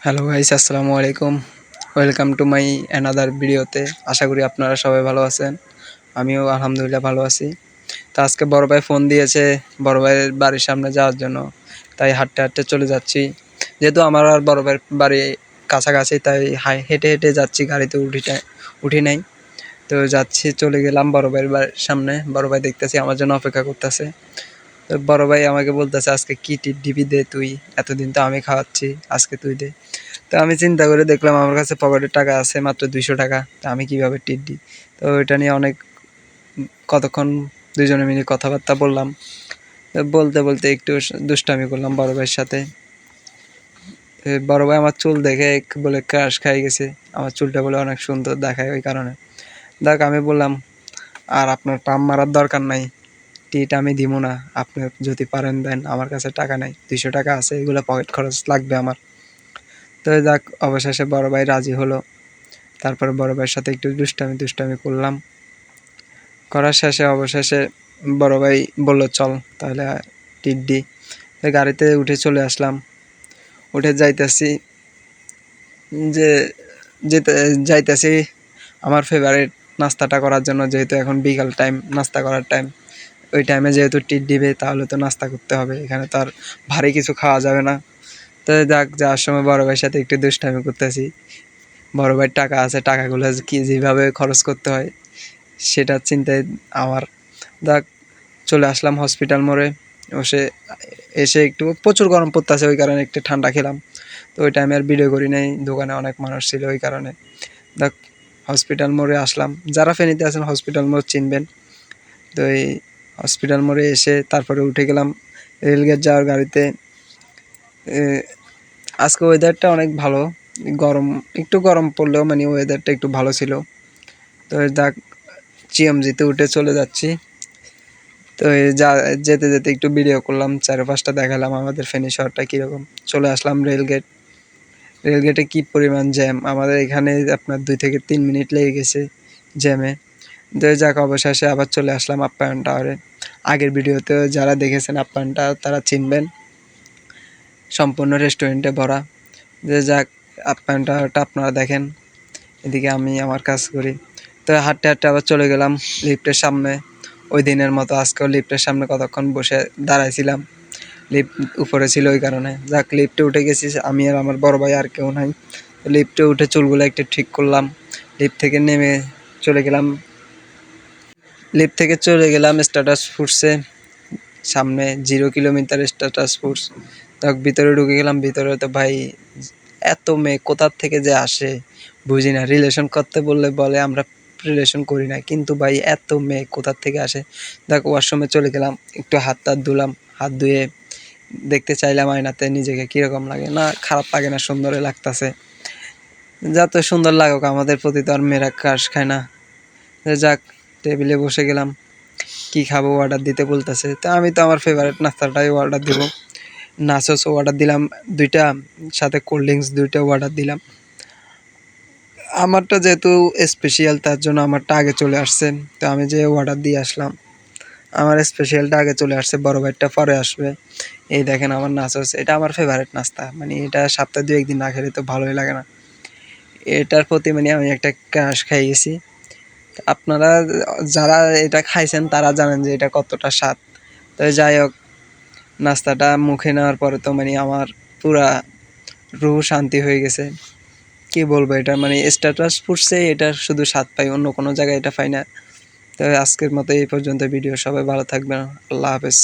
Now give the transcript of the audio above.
Hello guys, আসসালামু আলাইকুম। Welcome to my another ভিডিওতে। আশা করি আপনারা সবাই ভালো আছেন। আমিও আলহামদুলিল্লাহ ভালো আছি। তো আজকে বড় ভাই ফোন দিয়েছে বড় ভাইয়ের বাড়ির সামনে যাওয়ার জন্য, তাই হাঁটতে হাঁটতে চলে যাচ্ছি। যেহেতু আমার আর বড় ভাইয়ের বাড়ি কাছাকাছি, তাই হেঁটে হেঁটে যাচ্ছি, গাড়িতে উঠি নাই। তো যাচ্ছি, চলে গেলাম বড় ভাইয়ের বাড়ির সামনে। বড় ভাই দেখতেছি আমার জন্য অপেক্ষা করতেছে। তো বড় ভাই আমাকে বলতেছে, আজকে কি টিপ দিবি দে তুই, এতদিন তো আমি খাওয়াচ্ছি, আজকে তুই দে। তো আমি চিন্তা করে দেখলাম আমার কাছে পকেটে টাকা আছে মাত্র 200 টাকা, তো আমি কিভাবে টিপ দিই। তো এটা নিয়ে অনেক কতক্ষণ দুজনে মিলে কথাবার্তা বললাম। তো বলতে বলতে একটু দুষ্টামি করলাম বড় ভাইয়ের সাথে। বড় ভাই আমার চুল দেখে বলে ক্রাশ খাই গেছে, আমার চুলটা বলে অনেক সুন্দর দেখায়, ওই কারণে। দেখ, আমি বললাম আর আপনার পাম মারার দরকার নাই, টিট আমি দিব না, আপনি যদি পারেন দেন, আমার কাছে টাকা নাই, 200 টাকা আছে, এগুলো পকেট খরচ লাগবে আমার। তো যাক, অবশেষে বড় ভাই রাজি হলো। তারপরে বড় ভাইয়ের সাথে একটু দুষ্টামি করলাম। করার শেষে অবশেষে বড় ভাই বলল, চল তাহলে টিট দি। গাড়িতে উঠে চলে আসলাম। উঠে যে যেতে যাইতেছি আমার ফেভারিট নাস্তাটা করার জন্য, যেহেতু এখন বিকাল টাইম, নাস্তা করার টাইম। ওই টাইমে যেহেতু টিট দিবে, তাহলে তো নাস্তা করতে হবে, এখানে তো আর ভারী কিছু খাওয়া যাবে না। তো যাক, যাওয়ার সময় বড় ভাইয়ের সাথে একটু দুষ্টামি করতেছি। বড় ভাইয়ের টাকা আছে, টাকাগুলো কি যেভাবে খরচ করতে হয় সেটার চিন্তায় আমার। যাক, চলে আসলাম হসপিটাল মোড়ে। এসে একটু প্রচুর গরম পড়তেছে, ওই কারণে একটু ঠান্ডা খেলাম। তো ওই টাইমে আর ভিডিও করি নাই, দোকানে অনেক মানুষ ছিল, ওই কারণে। দেখ, হসপিটাল মোড়ে আসলাম। যারা ফেনীতে আছেন হসপিটাল মোড় চিনবেন। তো এই হসপিটাল মোড়ে এসে তারপরে উঠে গেলাম রেলগেট যাওয়ার গাড়িতে। আজকে ওয়েদারটা অনেক ভালো, গরম, একটু গরম পড়লেও মানে ওয়েদারটা একটু ভালো ছিল। তো দেখ, জিএমজিতে উঠে চলে যাচ্ছি। তো যেতে যেতে একটু ভিডিও করলাম, চারপাশটা দেখালাম আমাদের ফেনী শহরটা কীরকম। চলে আসলাম রেলগেটে কি পরিমাণ জ্যাম, আমাদের এখানে আপনার 2 থেকে 3 মিনিট লেগে গেছে জ্যামে। তো যাক, অবশেষে আবার চলে আসলাম আপ্যায়ন টাওয়ারে। আগের ভিডিওতে যারা দেখেছেন আপ্যায়ন টাওয়ার, তারা চিনবেন, সম্পূর্ণ রেস্টুরেন্টে ভরা। যে যাক, আপ্যায়ন টাওয়ারটা আপনারা দেখেন, এদিকে আমি আমার কাজ করি। তো হাঁটতে হাঁটতে আবার চলে গেলাম লিফটের সামনে। ওই দিনের মতো আজকেও লিফটের সামনে কতক্ষণ বসে দাঁড়াইছিলাম, লিফট উপরে ছিল, ওই কারণে। যাক, লিফটে উঠে গেছি, আমি আর আমার বড় ভাই, আর কেউ নাই। লিফটে উঠে চুলগুলো একটু ঠিক করলাম। লিফট থেকে নেমে চলে গেলাম স্ট্যাটাস ফুডসে। সামনে 0 কিলোমিটার স্ট্যাটাস ফুডস। তখন ভিতরে ঢুকে গেলাম। ভিতরে তো ভাই এত মেয়ে কোথার থেকে যে আসে বুঝি না। রিলেশন করতে বলে আমরা রিলেশন করি না, কিন্তু ভাই এত মেয়ে কোথার থেকে আসে। দেখ, ওয়াশরুমে চলে গেলাম, একটু হাত ধুলাম। হাত ধুয়ে দেখতে চাইলাম আয়নাতে নিজেকে, কীরকম লাগে। না, খারাপ লাগে না, সুন্দরই লাগতেছে। যত সুন্দর লাগুক, আমাদের প্রতি তো আর মেয়েরা ক্রাশ খায় না। যাক, টেবিলে বসে গেলাম। কি খাবো অর্ডার দিতে বলতেছে, তো আমি তো আমার ফেভারিট নাস্তাটাই অর্ডার দিব। নাচোসও অর্ডার দিলাম 2টা, সাথে কোল্ড ড্রিঙ্কস 2টা অর্ডার দিলাম। আমারটা যেহেতু স্পেশাল, তার জন্য আমারটা আগে চলে আসছে। তো আমি যে অর্ডার দিয়ে আসলাম, আমার স্পেশালটা আগে চলে আসছে, বড় ভাইটা পরে আসবে। এই দেখেন আমার নাচোস, এটা আমার ফেভারিট নাস্তা, মানে এটা সপ্তাহে 2-1 দিন না খেলে তো ভালোই লাগে না। এটার প্রতি মানে আমি একটা ক্রাশ খেয়ে গেছি। আপনারা যারা এটা খাইছেন তারা জানেন যে এটা কতটা স্বাদ। তো যাই হোক, নাস্তাটা মুখে নেওয়ার পরে তো মানে আমার পুরা রুহ শান্তি হয়ে গেছে। কি বলবো, এটা মানে স্ট্যাটাস ফুডসে এটা শুধু স্বাদ পাই, অন্য কোনো জায়গায় এটা পাই না। তো আজকের মতো এই পর্যন্ত ভিডিও। সবাই ভালো থাকবেন, আল্লাহ হাফেজ।